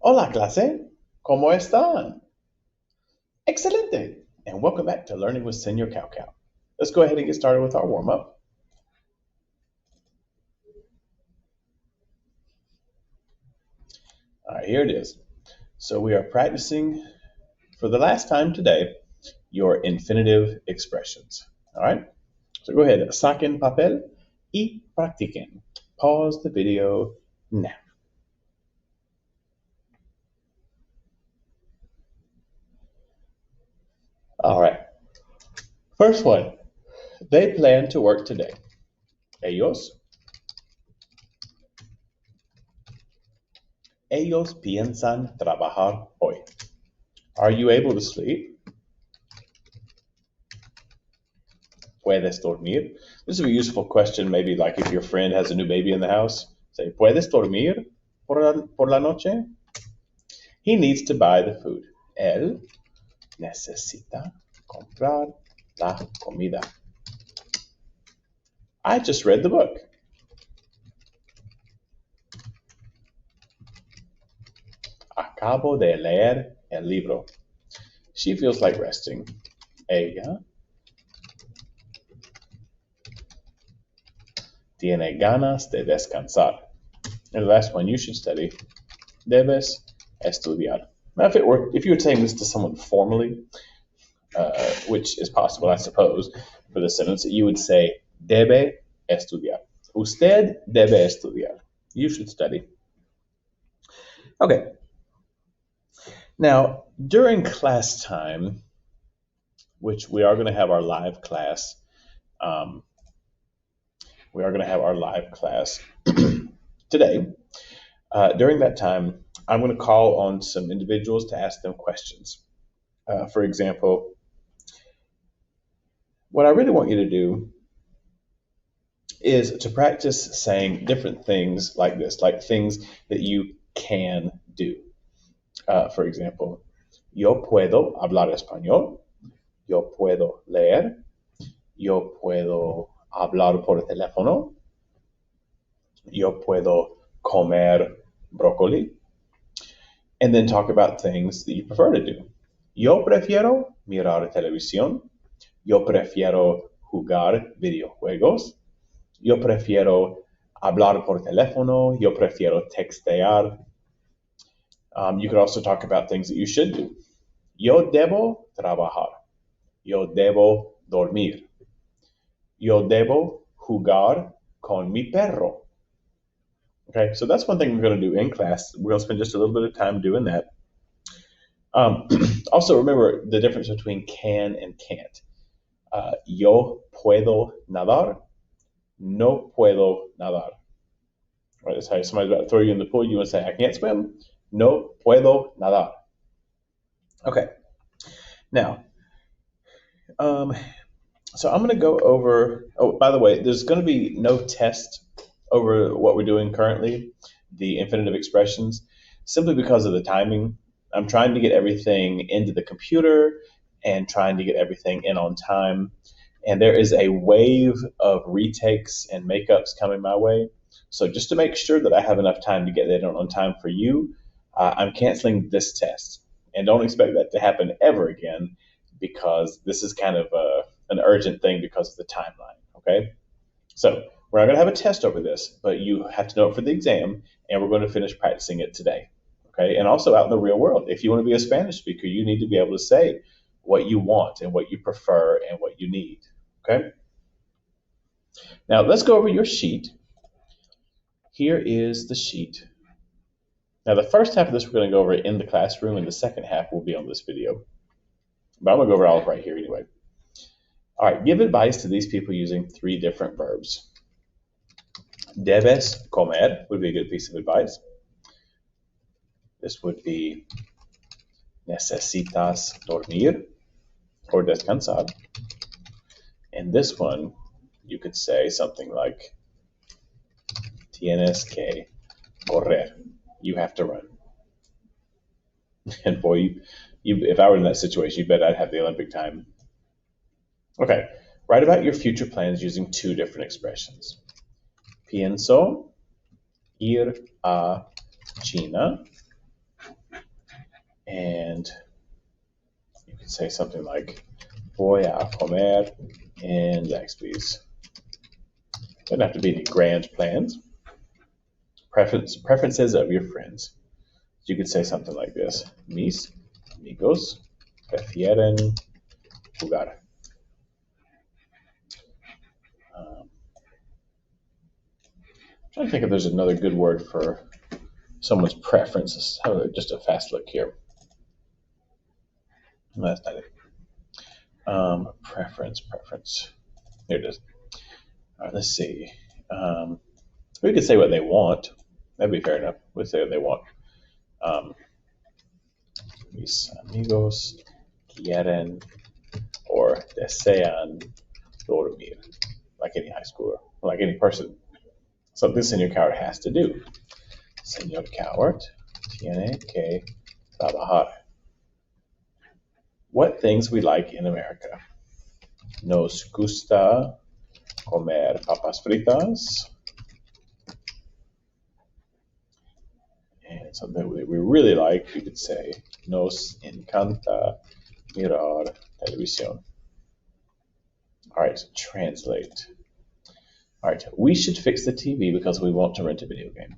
Hola, clase. ¿Cómo están? Excelente. And welcome back to Learning with Senior Cow Cow. Let's go ahead and get started with our warm up. All right, here it is. So we are practicing for the last time today your infinitive expressions. All right. So go ahead, saquen papel y practiquen. Pause the video now. All right. First one. They plan to work today. Ellos piensan trabajar hoy. Are you able to sleep? ¿Puedes dormir? This is a useful question, maybe like if your friend has a new baby in the house. Say, ¿puedes dormir por la noche? He needs to buy the food. Él necesita comprar la comida. I just read the book. Acabo de leer el libro. She feels like resting. Ella tiene ganas de descansar. And the last one, you should study. Debes estudiar. Now, if you were saying this to someone formally, which is possible, I suppose, for the sentence, you would say debe estudiar. Usted debe estudiar. You should study. Okay. Now, during class time, which we are going to have our live class, today. During that time, I'm going to call on some individuals to ask them questions. For example, what I really want you to do is to practice saying different things like this, like things that you can do. For example, yo puedo hablar español, yo puedo leer, yo puedo hablar por teléfono, yo puedo comer brócoli, and then talk about things that you prefer to do. Yo prefiero mirar televisión, yo prefiero jugar videojuegos, yo prefiero hablar por teléfono, yo prefiero textear. You could also talk about things that you should do. Yo debo trabajar. Yo debo dormir. Yo debo jugar con mi perro. Okay, so that's one thing we're going to do in class. We're going to spend just a little bit of time doing that. Also, remember the difference between can and can't. Yo puedo nadar. No puedo nadar. Right, that's how somebody's about to throw you in the pool. You want to say, I can't swim. No puedo nadar. Okay. Now, so I'm going to go over. Oh, by the way, there's going to be no test over what we're doing currently, the infinitive expressions, simply because of the timing. I'm trying to get everything into the computer and trying to get everything in on time. And there is a wave of retakes and makeups coming my way. So just to make sure that I have enough time to get that on time for you, I'm canceling this test. And don't expect that to happen ever again, because this is kind of an urgent thing because of the timeline, okay? So we're not going to have a test over this, but you have to know it for the exam, and we're going to finish practicing it today, okay? And also out in the real world, if you want to be a Spanish speaker, you need to be able to say what you want and what you prefer and what you need, okay? Now let's go over your sheet. Here is the sheet. Now the first half of this we're going to go over in the classroom, and the second half will be on this video. But I'm going to go over all right here anyway. All right, give advice to these people using 3 different verbs. Debes comer would be a good piece of advice. This would be necesitas dormir or descansar. And this one, you could say something like tienes que correr. You have to run. And boy, if I were in that situation, you bet I'd have the Olympic time. Okay, write about your future plans using 2 different expressions. Pienso ir a China. And you can say something like, voy a comer en Zaxby's. Doesn't have to be any grand plans. Preferences of your friends. You could say something like this. Mis amigos prefieren jugar. I'm trying to think if there's another good word for someone's preferences. Just a fast look here. That's not it. Preference. Here it is. All right, let's see. We could say what they want. That'd be fair enough. We'd say what they want. Mis amigos quieren or desean dormir, like any high schooler, like any person. Something Senor Coward has to do. Senor Coward tiene que trabajar. What things we like in America? Nos gusta comer papas fritas. And something that we really like, you could say, nos encanta mirar televisión. All right, translate. All right, we should fix the TV because we want to rent a video game.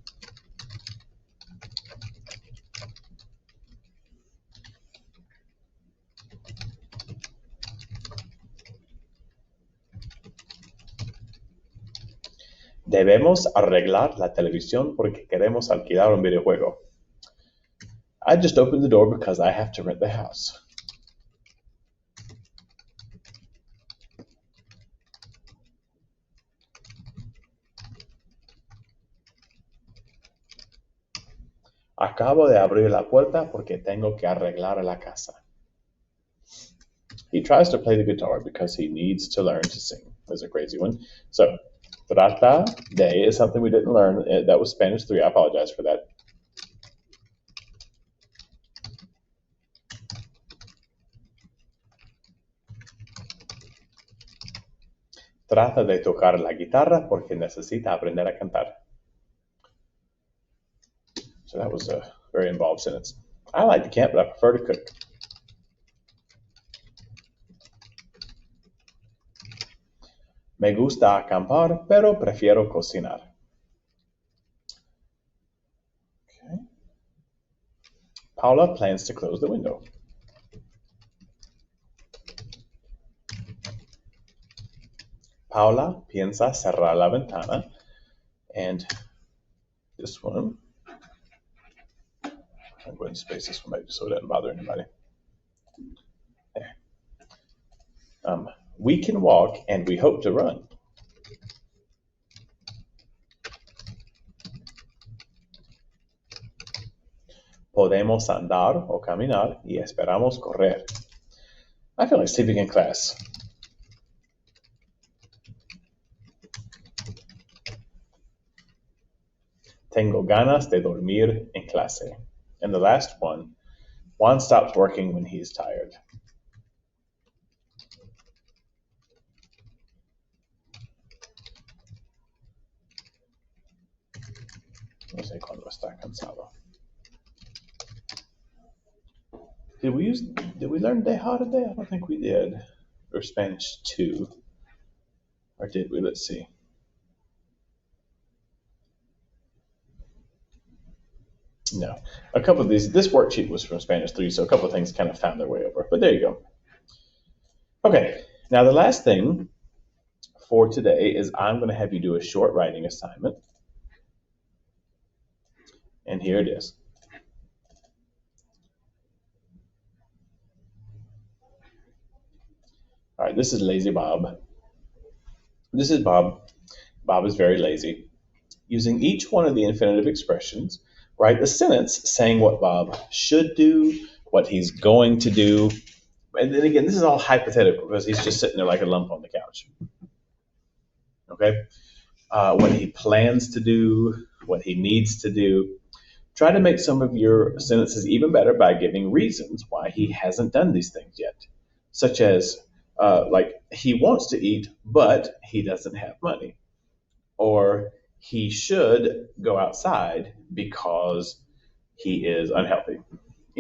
Debemos arreglar la televisión porque queremos alquilar un videojuego. I just opened the door because I have to rent the house. Acabo de abrir la puerta porque tengo que arreglar la casa. He tries to play the guitar because he needs to learn to sing. There's a crazy one. So, trata de is something we didn't learn. That was Spanish 3. I apologize for that. Trata de tocar la guitarra porque necesita aprender a cantar. So that was a very involved sentence. I like to camp, but I prefer to cook. Me gusta acampar, pero prefiero cocinar. Okay. Paula plans to close the window. Paula piensa cerrar la ventana. And this one, I'm going to space this one maybe so it doesn't bother anybody. There. We can walk and we hope to run. Podemos andar o caminar y esperamos correr. I feel like sleeping in class. Tengo ganas de dormir en clase. And the last one, Juan stops working when he's tired. No sé cuando está cansado. Did we learn dejar today? I don't think we did. Or Spanish 2. Or did we? Let's see. No. A couple of these, this worksheet was from Spanish 3, so a couple of things kind of found their way over. But there you go. Okay, now the last thing for today is I'm going to have you do a short writing assignment. And here it is. All right, this is Lazy Bob. This is Bob. Bob is very lazy. Using each one of the infinitive expressions, write a sentence saying what Bob should do, what he's going to do. And then again, this is all hypothetical because he's just sitting there like a lump on the couch. Okay? What he plans to do, what he needs to do. Try to make some of your sentences even better by giving reasons why he hasn't done these things yet, such as like he wants to eat, but he doesn't have money, or he should go outside because he is unhealthy.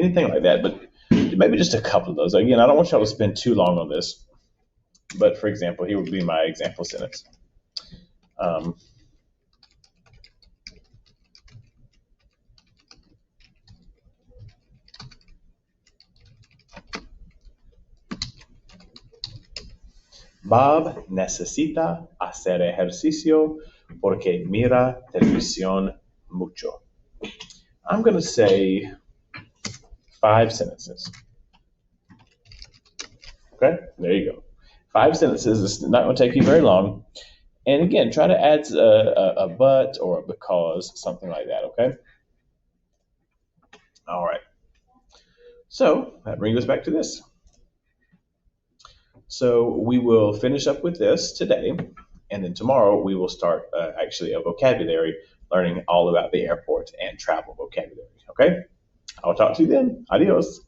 anything like that. But maybe just a couple of those. Again, I don't want y'all to spend too long on this. But for example, here would be my example sentence. Um, Bob necesita hacer ejercicio porque mira televisión mucho. I'm going to say 5 sentences. Okay, there you go. 5 sentences. It's not going to take you very long. And again, try to add a but or a because, something like that. Okay. All right. So that brings us back to this. So we will finish up with this today, and then tomorrow we will start actually a vocabulary, learning all about the airport and travel vocabulary. Okay. I'll talk to you then. Adios.